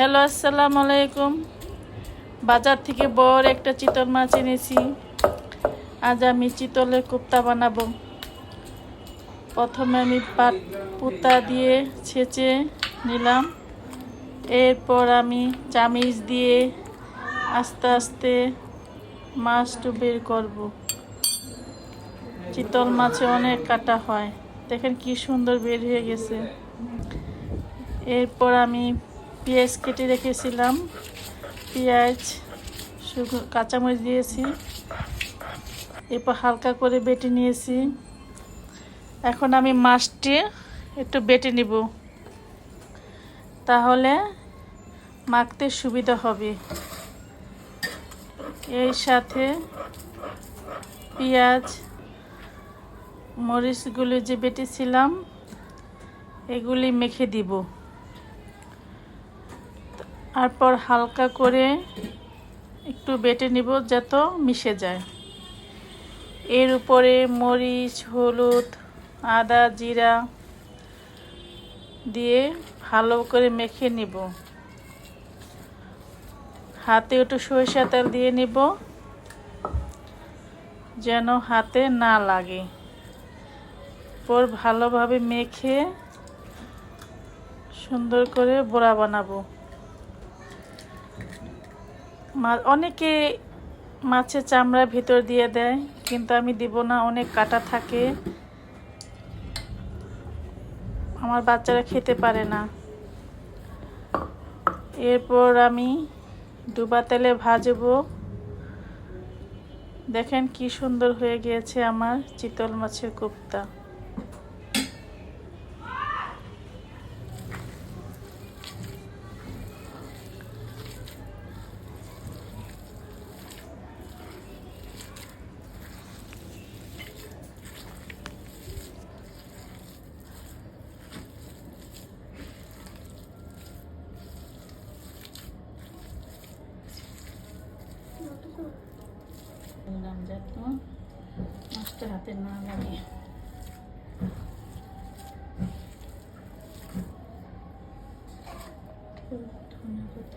Hello, আসসালামু আলাইকুম। বাজার থেকে বড় একটা চিতল মাছ এনেছি। আজ আমি চিতলের কোপ্তা বানাবো। প্রথমে আমি পুতা দিয়ে ছেঁচে নিলাম। এরপর আমি চামিচ দিয়ে আস্তে আস্তে মাছটা বের করব। চিতল মাছে অনেক কাটা হয়, দেখেন কি সুন্দর বের হয়ে গেছে। এরপর আমি পেঁয়াজ কেটে রেখেছিলাম, পেঁয়াজ কাঁচামরিচ দিয়েছি। এরপর হালকা করে বেটে নিয়েছি। এখন আমি মাছটি একটু বেটে নিব, তাহলে মাখতে সুবিধা হবে। এর সাথে পেঁয়াজ মরিচগুলো যে বেটেছিলাম এগুলি মেখে দিব। তারপর হালকা করে একটু বেটে নিব যাতে মিশে যায়। এর উপরে মরিচ, হলুদ, আদা, জিরা দিয়ে ভালো করে মেখে নিব। হাতে একটু সরিষা তেল দিয়ে নিব যেন হাতে না লাগে। পর ভালোভাবে মেখে সুন্দর করে বড়া বানাবো। অনেকে মাছের চামড়া ভিতর দিয়ে দেয়, কিন্তু আমি দিব না, অনেক কাটা থাকে, আমার বাচ্চারা খেতে পারে না। এরপর আমি ডুবা তেলে ভাজবো। দেখেন কি সুন্দর হয়ে গিয়েছে আমার চিতল মাছের কোপ্তা। বললাম যাতে মাছটা হাতে না লাগে। ধন্যবাদ।